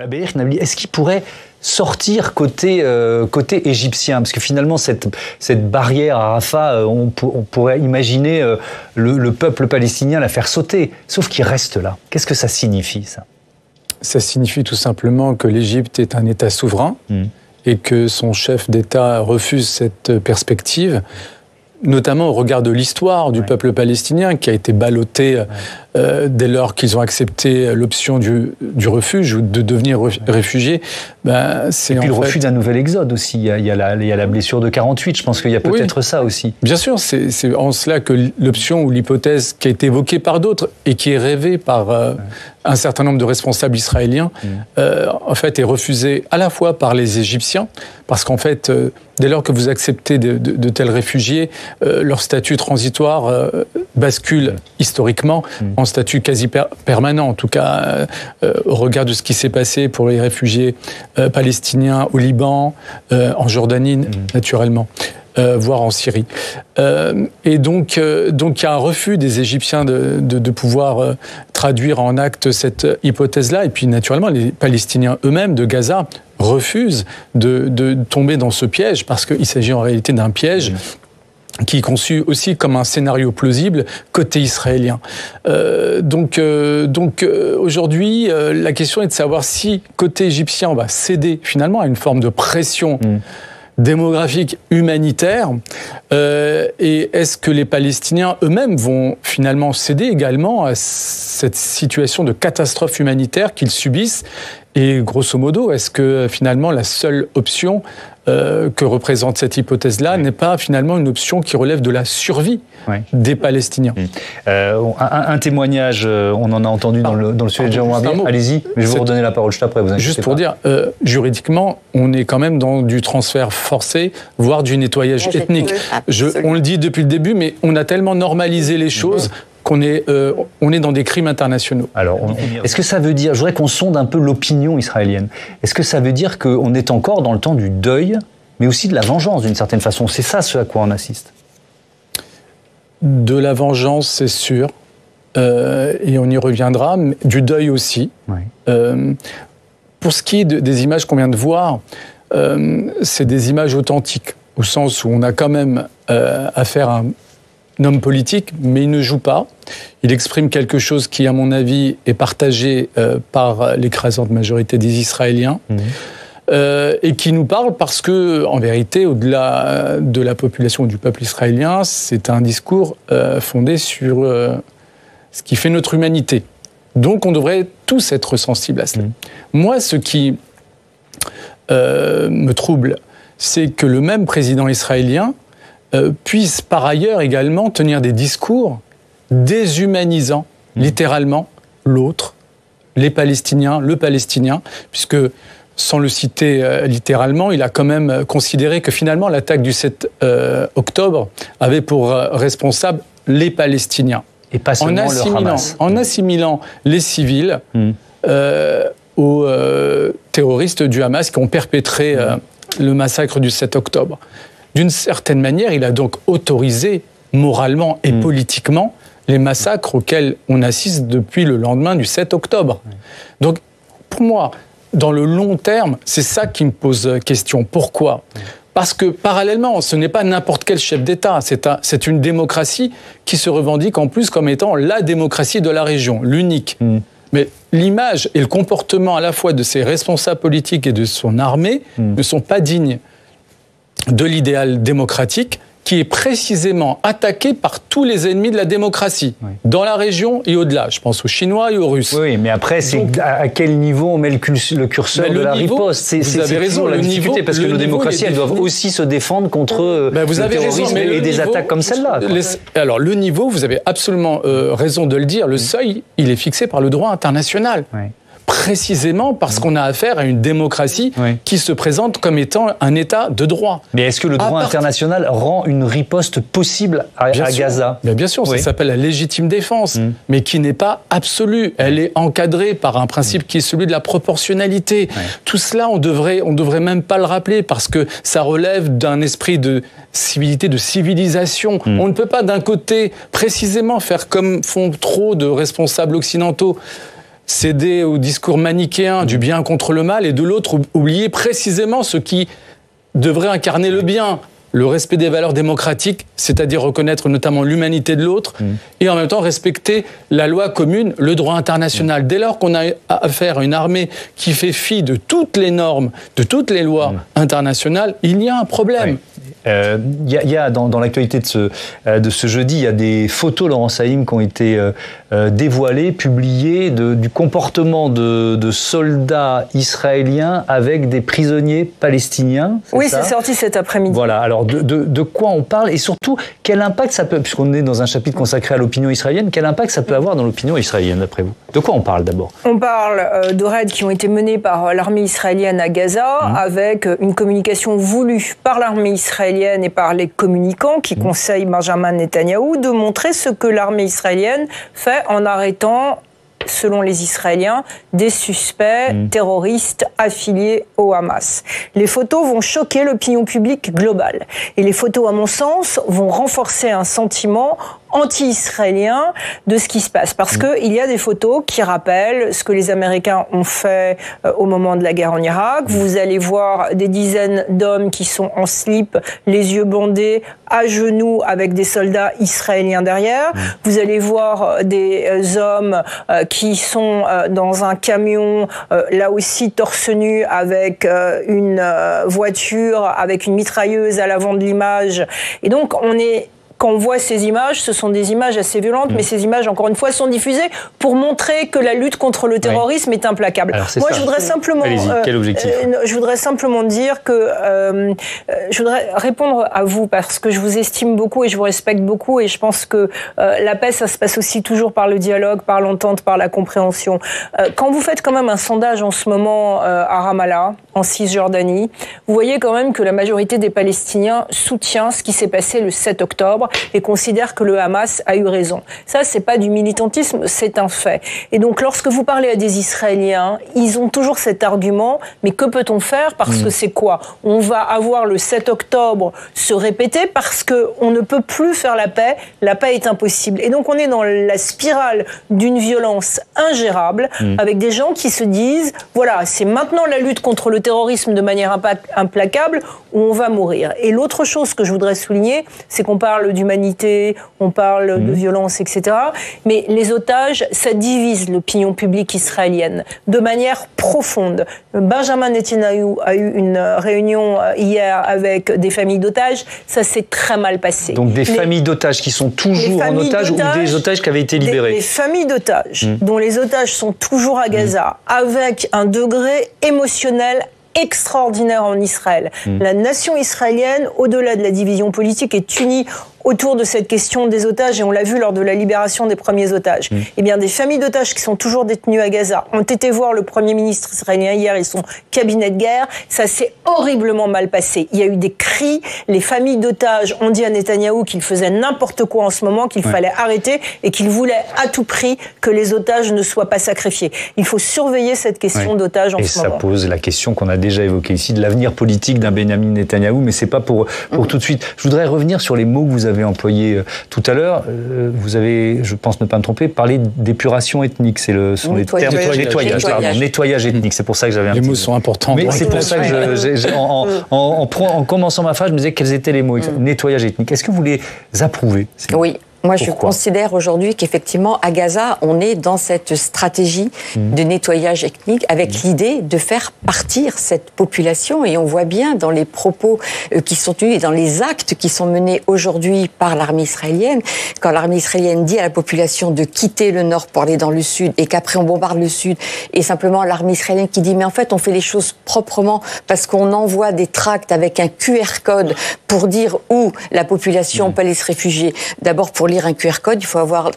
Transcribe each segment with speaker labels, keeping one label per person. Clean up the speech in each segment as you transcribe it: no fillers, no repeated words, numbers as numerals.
Speaker 1: Beïr Nabli, est-ce qu'il pourrait sortir côté égyptien? Parce que finalement, cette barrière à Rafah, on pourrait imaginer le peuple palestinien la faire sauter. Sauf qu'il reste là. Qu'est-ce que ça signifie, ça?
Speaker 2: Ça signifie tout simplement que l'Égypte est un État souverain et que son chef d'État refuse cette perspective, notamment au regard de l'histoire du peuple palestinien qui a été ballotté dès lors qu'ils ont accepté l'option du refuge ou de devenir réfugiés.
Speaker 1: Et puis le refus d'un nouvel exode aussi. Il y a la blessure de 48, je pense qu'il y a peut-être ça aussi.
Speaker 2: Bien sûr, c'est en cela que l'option ou l'hypothèse qui a été évoquée par d'autres et qui est rêvée par un certain nombre de responsables israéliens, en fait, est refusée à la fois par les Égyptiens, parce qu'en fait, dès lors que vous acceptez de tels réfugiés, leur statut transitoire bascule historiquement en statut quasi permanent, en tout cas au regard de ce qui s'est passé pour les réfugiés palestiniens au Liban, en Jordanie naturellement, voire en Syrie. Et donc il y a un refus des Égyptiens de pouvoir traduire en acte cette hypothèse-là, et puis naturellement les Palestiniens eux-mêmes de Gaza refusent de tomber dans ce piège, parce qu'il s'agit en réalité d'un piège qui est conçu aussi comme un scénario plausible côté israélien. Donc aujourd'hui, la question est de savoir si côté égyptien on va céder finalement à une forme de pression démographique, humanitaire, et est-ce que les Palestiniens eux-mêmes vont finalement céder également à cette situation de catastrophe humanitaire qu'ils subissent? Et grosso modo, est-ce que finalement la seule option que représente cette hypothèse-là n'est pas finalement une option qui relève de la survie des Palestiniens?
Speaker 1: Un témoignage, on en a entendu dans le sujet de Jérôme Barbier. Allez-y, mais je vais vous redonner la parole juste après. Vous
Speaker 2: juste pour dire, juridiquement, on est quand même dans du transfert forcé, voire du nettoyage ethnique. On le dit depuis le début, mais on a tellement normalisé les choses qu'on est dans des crimes internationaux.
Speaker 1: Alors, est-ce que ça veut dire, je voudrais qu'on sonde un peu l'opinion israélienne, est-ce que ça veut dire qu'on est encore dans le temps du deuil, mais aussi de la vengeance d'une certaine façon? C'est ça ce à quoi on assiste?
Speaker 2: De la vengeance, c'est sûr, et on y reviendra, mais du deuil aussi. Pour ce qui est des images qu'on vient de voir, c'est des images authentiques, au sens où on a quand même affaire à un homme politique, mais il ne joue pas. Il exprime quelque chose qui, à mon avis, est partagé par l'écrasante majorité des Israéliens, et qui nous parle parce que, en vérité, au-delà de la population du peuple israélien, c'est un discours fondé sur ce qui fait notre humanité. Donc, on devrait tous être sensibles à cela. Moi, ce qui me trouble, c'est que le même président israélien puisse par ailleurs également tenir des discours déshumanisant littéralement l'autre, les Palestiniens, le Palestinien, puisque, sans le citer littéralement, il a quand même considéré que finalement l'attaque du 7 octobre avait pour responsable les Palestiniens.
Speaker 1: Et pas seulement le Hamas.
Speaker 2: En assimilant les civils aux terroristes du Hamas qui ont perpétré le massacre du 7 octobre. D'une certaine manière, il a donc autorisé moralement et politiquement les massacres auxquels on assiste depuis le lendemain du 7 octobre. Donc, pour moi, dans le long terme, c'est ça qui me pose question. Pourquoi ? Parce que, parallèlement, ce n'est pas n'importe quel chef d'État. C'est une démocratie qui se revendique en plus comme étant la démocratie de la région, l'unique. Mais l'image et le comportement à la fois de ses responsables politiques et de son armée ne sont pas dignes de l'idéal démocratique qui est précisément attaqué par tous les ennemis de la démocratie, dans la région et au-delà. Je pense aux Chinois et aux Russes.
Speaker 1: Oui, mais après, c'est à quel niveau on met le curseur de la riposte?
Speaker 2: Vous avez raison,
Speaker 1: la difficulté, parce que nos démocraties, elles doivent aussi se défendre contre le terrorisme et des attaques comme celle-là.
Speaker 2: Alors, le niveau, vous avez absolument raison de le dire, le seuil, il est fixé par le droit international. Précisément parce qu'on a affaire à une démocratie qui se présente comme étant un État de droit.
Speaker 1: Mais est-ce que le droit international rend une riposte possible à Gaza?
Speaker 2: Bien sûr, ça s'appelle la légitime défense, mais qui n'est pas absolue. Elle est encadrée par un principe qui est celui de la proportionnalité. Tout cela, on devrait même pas le rappeler, parce que ça relève d'un esprit de civilité, de civilisation. On ne peut pas d'un côté précisément faire comme font trop de responsables occidentaux, céder au discours manichéen du bien contre le mal, et de l'autre, oublier précisément ce qui devrait incarner le bien. Le respect des valeurs démocratiques, c'est-à-dire reconnaître notamment l'humanité de l'autre, et en même temps respecter la loi commune, le droit international. Dès lors qu'on a affaire à une armée qui fait fi de toutes les normes, de toutes les lois internationales, il y a un problème.
Speaker 1: Il y a dans l'actualité de ce jeudi, il y a des photos, Laurent Saïm, qui ont été dévoilées, publiées, du comportement de soldats israéliens avec des prisonniers palestiniens.
Speaker 3: Oui, c'est sorti cet après-midi.
Speaker 1: Voilà, alors de quoi on parle et surtout quel impact ça peut, puisqu'on est dans un chapitre consacré à l'opinion israélienne, quel impact ça peut avoir dans l'opinion israélienne d'après vous? De quoi on parle d'abord?
Speaker 3: On parle de raids qui ont été menés par l'armée israélienne à Gaza avec une communication voulue par l'armée israélienne et par les communicants qui conseillent Benjamin Netanyahou de montrer ce que l'armée israélienne fait en arrêtant, selon les Israéliens, des suspects terroristes affiliés au Hamas. Les photos vont choquer l'opinion publique globale. Et les photos, à mon sens, vont renforcer un sentiment anti-israélien de ce qui se passe. Parce qu'il y a des photos qui rappellent ce que les Américains ont fait au moment de la guerre en Irak. Vous allez voir des dizaines d'hommes qui sont en slip, les yeux bandés, à genoux, avec des soldats israéliens derrière. Vous allez voir des hommes qui sont dans un camion, là aussi torse nu, avec une voiture, avec une mitrailleuse à l'avant de l'image. Et donc, quand on voit ces images, ce sont des images assez violentes, mais ces images, encore une fois, sont diffusées pour montrer que la lutte contre le terrorisme est implacable.
Speaker 1: Alors,
Speaker 3: moi, je voudrais simplement,
Speaker 1: quel objectif
Speaker 3: je voudrais simplement dire que je voudrais répondre à vous parce que je vous estime beaucoup et je vous respecte beaucoup et je pense que la paix, ça se passe aussi toujours par le dialogue, par l'entente, par la compréhension. Quand vous faites quand même un sondage en ce moment à Ramallah, en Cisjordanie, vous voyez quand même que la majorité des Palestiniens soutient ce qui s'est passé le 7 octobre et considère que le Hamas a eu raison. Ça, c'est pas du militantisme, c'est un fait. Et donc, lorsque vous parlez à des Israéliens, ils ont toujours cet argument, mais que peut-on faire? Parce que c'est quoi? On va avoir le 7 octobre se répéter parce qu'on ne peut plus faire la paix est impossible. Et donc, on est dans la spirale d'une violence ingérable, avec des gens qui se disent, voilà, c'est maintenant la lutte contre le terrorisme de manière implacable où on va mourir. Et l'autre chose que je voudrais souligner, c'est qu'on parle d'humanité, on parle de violence, etc. Mais les otages, ça divise l'opinion publique israélienne de manière profonde. Benjamin Netanyahou a eu une réunion hier avec des familles d'otages, ça s'est très mal passé.
Speaker 1: Donc des familles d'otages qui sont toujours en otage ou des otages qui avaient été libérés?
Speaker 3: Des familles d'otages dont les otages sont toujours à Gaza, avec un degré émotionnel extraordinaire en Israël. La nation israélienne, au-delà de la division politique, est unie autour de cette question des otages, et on l'a vu lors de la libération des premiers otages. Eh bien, des familles d'otages qui sont toujours détenues à Gaza ont été voir le Premier ministre israélien hier et son cabinet de guerre. Ça s'est horriblement mal passé. Il y a eu des cris. Les familles d'otages ont dit à Netanyahou qu'il faisait n'importe quoi en ce moment, qu'il fallait arrêter et qu'il voulait à tout prix que les otages ne soient pas sacrifiés. Il faut surveiller cette question d'otages en ce moment.
Speaker 1: Et ça pose la question qu'on a déjà évoquée ici de l'avenir politique d'un Benyamin Netanyahou, mais c'est pas pour tout de suite. Je voudrais revenir sur les mots que vous avez employé tout à l'heure. Vous avez, je pense ne pas me tromper, parlé d'épuration ethnique. C'est les termes nettoyage ethnique. C'est pour ça que j'avais un
Speaker 2: Les mots sont importants.
Speaker 1: Mais c'est pour ça que en commençant ma phrase, je me disais quels étaient les mots. Nettoyage ethnique. Est-ce que vous les approuvez?
Speaker 4: Oui. Moi, je
Speaker 1: Pourquoi
Speaker 4: considère aujourd'hui qu'effectivement, à Gaza, on est dans cette stratégie de nettoyage ethnique avec l'idée de faire partir cette population. Et on voit bien dans les propos qui sont tenus et dans les actes qui sont menés aujourd'hui par l'armée israélienne, quand l'armée israélienne dit à la population de quitter le nord pour aller dans le sud et qu'après on bombarde le sud, et simplement l'armée israélienne qui dit mais en fait on fait les choses proprement parce qu'on envoie des tracts avec un QR code pour dire où la population peut aller se réfugier. D'abord, pour lire un QR code, il faut avoir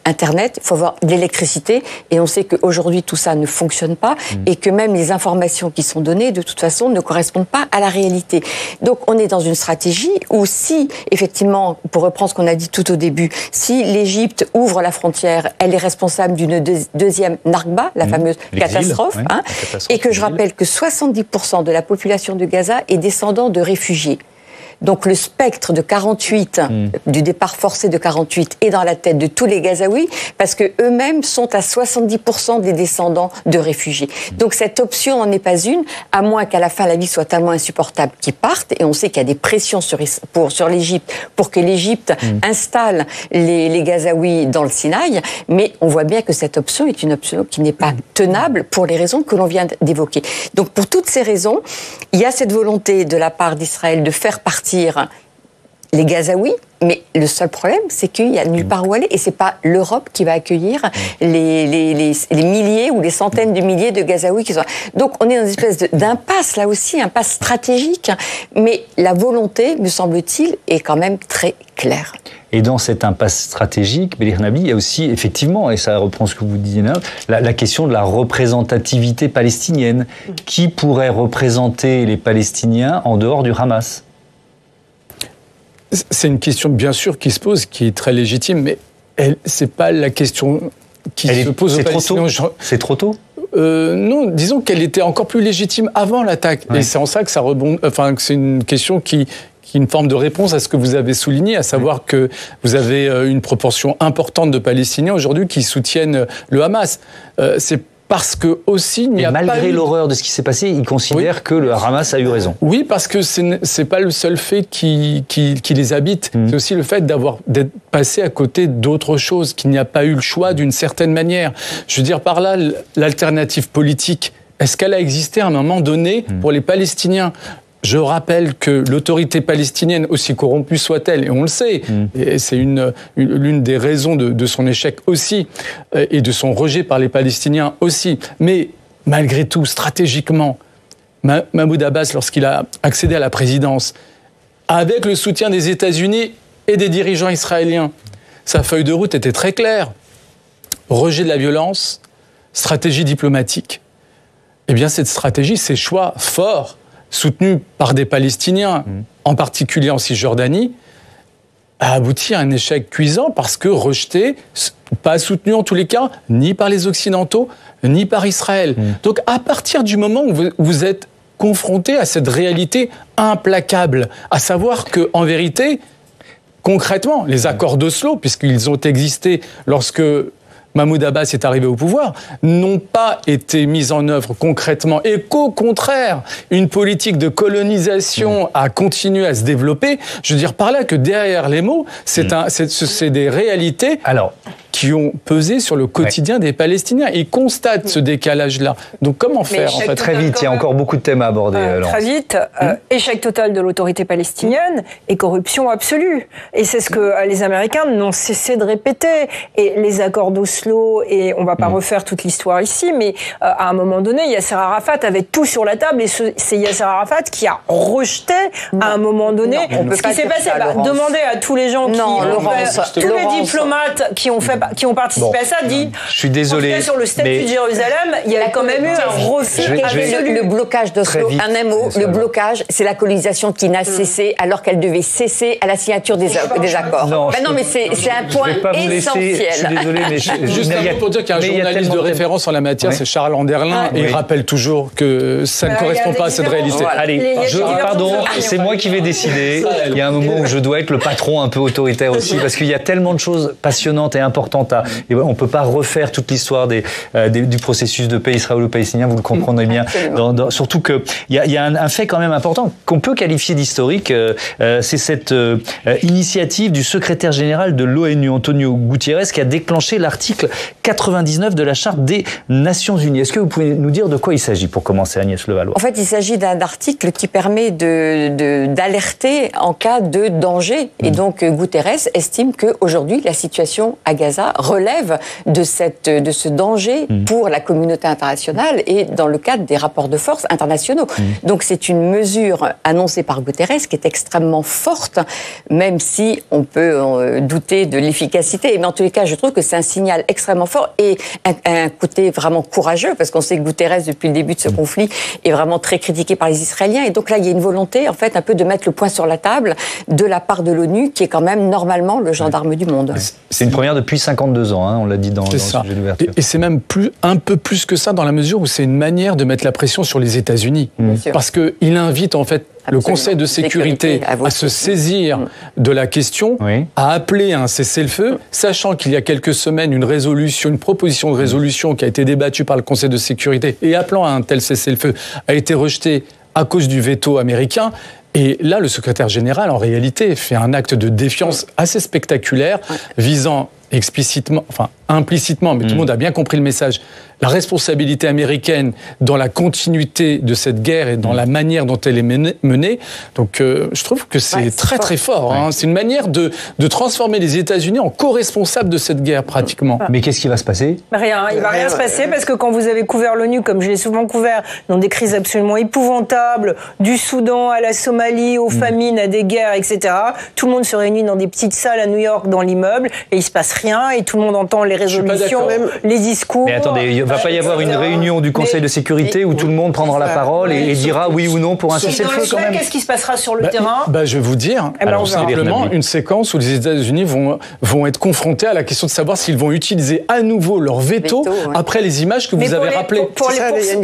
Speaker 4: Internet, il faut avoir de l'électricité, et on sait qu'aujourd'hui tout ça ne fonctionne pas, et que même les informations qui sont données, de toute façon, ne correspondent pas à la réalité. Donc on est dans une stratégie où si, effectivement, pour reprendre ce qu'on a dit tout au début, si l'Égypte ouvre la frontière, elle est responsable d'une deuxième Nakba, la fameuse catastrophe, et que je rappelle que 70% de la population de Gaza est descendant de réfugiés. Donc le spectre de 48, du départ forcé de 48, est dans la tête de tous les Gazaouis, parce que eux-mêmes sont à 70% des descendants de réfugiés. Donc cette option n'en est pas une, à moins qu'à la fin la vie soit tellement insupportable qu'ils partent. Et on sait qu'il y a des pressions sur l'Égypte pour que l'Égypte installe les Gazaouis dans le Sinaï. Mais on voit bien que cette option est une option qui n'est pas tenable pour les raisons que l'on vient d'évoquer. Donc pour toutes ces raisons, il y a cette volonté de la part d'Israël de faire partir les Gazaouis, mais le seul problème, c'est qu'il n'y a nulle part où aller, et c'est pas l'Europe qui va accueillir les milliers ou les centaines de milliers de Gazaouis qui sont là. Donc on est dans une espèce d'impasse, là aussi, impasse stratégique, mais la volonté, me semble-t-il, est quand même très claire.
Speaker 1: Et dans cette impasse stratégique, Belir Nabi, il y a aussi, effectivement, et ça reprend ce que vous disiez là, la question de la représentativité palestinienne. Qui pourrait représenter les Palestiniens en dehors du Hamas ?
Speaker 2: C'est une question, bien sûr, qui se pose, qui est très légitime, mais c'est pas la question qui se pose aux Palestiniens.
Speaker 1: C'est trop tôt ?
Speaker 2: Non, disons qu'elle était encore plus légitime avant l'attaque. Ouais. Et c'est en ça que ça rebondit. Enfin, que c'est une question qui est une forme de réponse à ce que vous avez souligné, à savoir que vous avez une proportion importante de Palestiniens aujourd'hui qui soutiennent le Hamas. C'est parce que aussi, il n'y a
Speaker 1: malgré l'horreur de ce qui s'est passé, ils considèrent que le Hamas a eu raison.
Speaker 2: Oui, parce que c'est pas le seul fait qui les habite. C'est aussi le fait d'être passé à côté d'autres choses, qu'il n'y a pas eu le choix d'une certaine manière. Je veux dire par là, l'alternative politique, est-ce qu'elle a existé à un moment donné pour les Palestiniens ? Je rappelle que l'autorité palestinienne, aussi corrompue soit-elle, et on le sait, et c'est l'une des raisons de son échec aussi, et de son rejet par les Palestiniens aussi. Mais malgré tout, stratégiquement, Mahmoud Abbas, lorsqu'il a accédé à la présidence, avec le soutien des États-Unis et des dirigeants israéliens, sa feuille de route était très claire. Rejet de la violence, stratégie diplomatique. Eh bien, cette stratégie, ces choix forts, soutenu par des Palestiniens, en particulier en Cisjordanie, a abouti à un échec cuisant parce que rejeté, pas soutenu en tous les cas, ni par les Occidentaux, ni par Israël. Donc à partir du moment où vous êtes confronté à cette réalité implacable, à savoir qu'en vérité, concrètement, les accords d'Oslo, puisqu'ils ont existé lorsque Mahmoud Abbas est arrivé au pouvoir, n'ont pas été mis en œuvre concrètement et qu'au contraire, une politique de colonisation a continué à se développer. Je veux dire par là que derrière les mots, c'est des réalités qui ont pesé sur le quotidien des Palestiniens. Ils constatent ce décalage-là. Donc comment faire en fait ?
Speaker 1: Très vite, il y a encore beaucoup de thèmes à aborder.
Speaker 3: Très vite, échec total de l'autorité palestinienne et corruption absolue. Et c'est ce que les Américains n'ont cessé de répéter. Et les accords d'Oslo, et on ne va pas refaire toute l'histoire ici, mais à un moment donné, Yasser Arafat avait tout sur la table et c'est Yasser Arafat qui a rejeté à un moment donné ce qui s'est passé. Demandez à tous les gens tous les diplomates qui ont participé à ça, je suis désolé, sur le statut de Jérusalem, il y a quand même eu un refus absolu.
Speaker 4: Le blocage d'Oslo, un mot, le blocage, c'est la colonisation qui n'a cessé alors qu'elle devait cesser à la signature des accords. Non, mais c'est un point essentiel.
Speaker 1: Je suis désolé, mais
Speaker 2: juste pour dire qu'il y a un journaliste de référence en la matière, c'est Charles Anderlin, et il rappelle toujours que ça ne correspond pas à cette réalité.
Speaker 1: Allez, pardon, c'est moi qui vais décider. Il y a un moment où je dois être le patron un peu autoritaire aussi, parce qu'il y a tellement de choses passionnantes et importantes. Et on ne peut pas refaire toute l'histoire du processus de paix israélo-palestinien, vous le comprendrez bien. Surtout qu'il y a un fait quand même important qu'on peut qualifier d'historique, c'est cette initiative du secrétaire général de l'ONU, Antonio Guterres, qui a déclenché l'article 99 de la Charte des Nations Unies. Est-ce que vous pouvez nous dire de quoi il s'agit pour commencer, Agnès Levallois ?
Speaker 4: En fait, il s'agit d'un article qui permet d'alerter en cas de danger. Et donc, Guterres estime qu'aujourd'hui, la situation à Gaza relève de ce danger pour la communauté internationale et dans le cadre des rapports de force internationaux. Donc, c'est une mesure annoncée par Guterres qui est extrêmement forte, même si on peut douter de l'efficacité. Mais en tous les cas, je trouve que c'est un signal extrêmement fort et un côté vraiment courageux, parce qu'on sait que Guterres, depuis le début de ce conflit, est vraiment très critiqué par les Israéliens. Et donc là, il y a une volonté, en fait, un peu de mettre le point sur la table de la part de l'ONU, qui est quand même normalement le gendarme du monde.
Speaker 1: C'est une première depuis 50 52 ans, hein, on l'a dit dans le sujet d'ouverture.
Speaker 2: Et c'est même un peu plus que ça dans la mesure où c'est une manière de mettre la pression sur les États-Unis. Parce qu'il invite en fait le Conseil de sécurité à se saisir de la question, à appeler à un cessez-le-feu, sachant qu'il y a quelques semaines une proposition de résolution qui a été débattue par le Conseil de sécurité et appelant à un tel cessez-le-feu a été rejetée à cause du veto américain. Et là, le secrétaire général, en réalité, fait un acte de défiance assez spectaculaire, visant implicitement, mais tout le monde a bien compris le message, la responsabilité américaine dans la continuité de cette guerre et dans la manière dont elle est menée. Donc, je trouve que c'est très, très fort. Hein. C'est une manière de transformer les États-Unis en co-responsables de cette guerre, pratiquement.
Speaker 1: Mais qu'est-ce qui va se passer ?
Speaker 3: Rien. Il va rien se passer parce que quand vous avez couvert l'ONU, comme je l'ai souvent couvert, dans des crises absolument épouvantables, du Soudan à la Somalie, aux famines, à des guerres, etc., tout le monde se réunit dans des petites salles à New York, dans l'immeuble, et il se passe rien, et tout le monde entend les résolutions, les discours.
Speaker 1: Mais attendez, il ne va pas y avoir une réunion du Conseil de sécurité où tout le monde prendra la parole et dira oui ou non pour un cessez-le-feu quand même.
Speaker 3: Qu'est-ce qui se passera sur le terrain ?
Speaker 2: Je vais vous dire, simplement une séquence où les États-Unis vont être confrontés à la question de savoir s'ils vont utiliser à nouveau leur veto après les images que vous avez rappelées.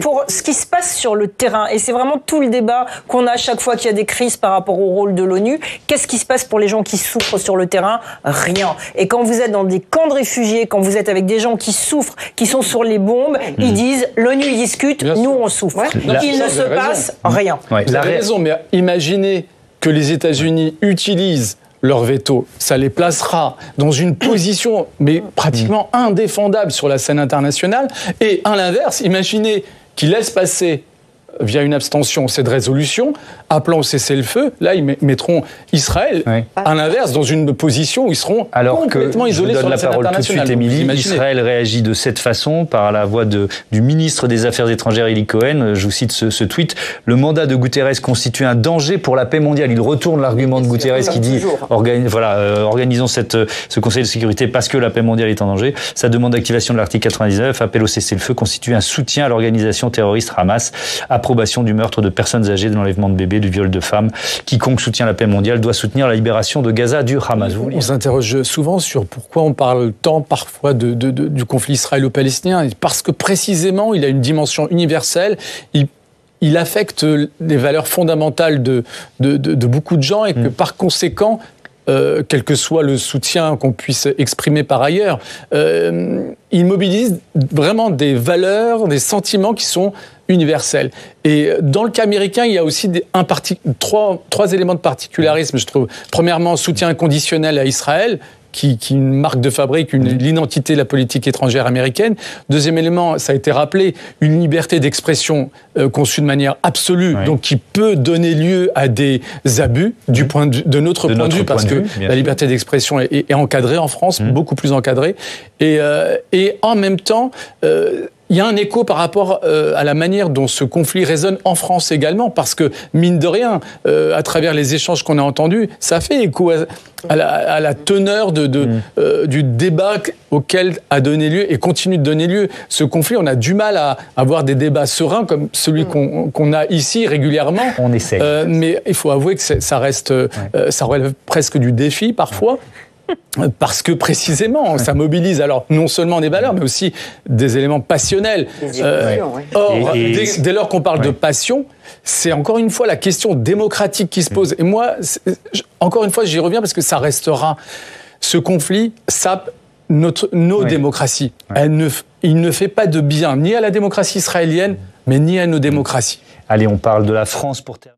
Speaker 3: Pour ce qui se passe sur le terrain, et c'est vraiment tout le débat qu'on a à chaque fois qu'il y a des crises par rapport au rôle de l'ONU, qu'est-ce qui se passe pour les gens qui souffrent sur le terrain ? Rien. Et quand vous êtes dans des camps de réfugiés, quand vous êtes avec des gens qui souffrent, qui sont sur les bombes, ils disent l'ONU y discute, nous on souffre. Il ne se passe rien.
Speaker 2: Vous avez raison, mais imaginez que les États-Unis utilisent leur veto, ça les placera dans une position mais pratiquement indéfendable sur la scène internationale. Et à l'inverse, imaginez qu'ils laissent passer via une abstention cette résolution, appelant au cessez-le-feu. Là, ils mettront Israël, à l'inverse, dans une position où ils seront complètement isolés sur la scène internationale.
Speaker 1: Tout de suite, Émilie. Israël réagit de cette façon par la voix du ministre des Affaires étrangères, Eli Cohen. Je vous cite ce tweet. Le mandat de Guterres constitue un danger pour la paix mondiale. Il retourne l'argument de Guterres qui dit organisons ce Conseil de sécurité parce que la paix mondiale est en danger. Sa demande d'activation de l'article 99, appel au cessez-le-feu, constitue un soutien à l'organisation terroriste Hamas. Approbation du meurtre de personnes âgées, de l'enlèvement de bébés, du viol de femmes. Quiconque soutient la paix mondiale doit soutenir la libération de Gaza du Hamas.
Speaker 2: On s'interroge souvent sur pourquoi on parle tant parfois du conflit israélo-palestinien. Parce que précisément, il a une dimension universelle. Il affecte les valeurs fondamentales de beaucoup de gens et que par conséquent, quel que soit le soutien qu'on puisse exprimer par ailleurs, il mobilise vraiment des valeurs, des sentiments qui sont universels. Et dans le cas américain, il y a aussi trois éléments de particularisme, je trouve. Premièrement, soutien inconditionnel à Israël, qui est une marque de fabrique, l'identité de la politique étrangère américaine. Deuxième élément, ça a été rappelé, une liberté d'expression conçue de manière absolue, donc qui peut donner lieu à des abus de notre point de vue, parce que la liberté d'expression est encadrée en France, beaucoup plus encadrée. Et en même temps, il y a un écho par rapport à la manière dont ce conflit résonne en France également, parce que, mine de rien, à travers les échanges qu'on a entendus, ça fait écho à la teneur du débat auquel a donné lieu et continue de donner lieu ce conflit. On a du mal à avoir des débats sereins comme celui qu'on a ici régulièrement.
Speaker 1: On essaie.
Speaker 2: Mais il faut avouer que ça relève presque du défi parfois. Parce que précisément, ça mobilise alors non seulement des valeurs, mais aussi des éléments passionnels. Or, dès lors qu'on parle de passion, c'est encore une fois la question démocratique qui se pose. Et moi, encore une fois, j'y reviens parce que ça restera. Ce conflit sape nos démocraties. Il ne fait pas de bien ni à la démocratie israélienne, mais ni à nos démocraties.
Speaker 1: Allez, on parle de la France pour terminer.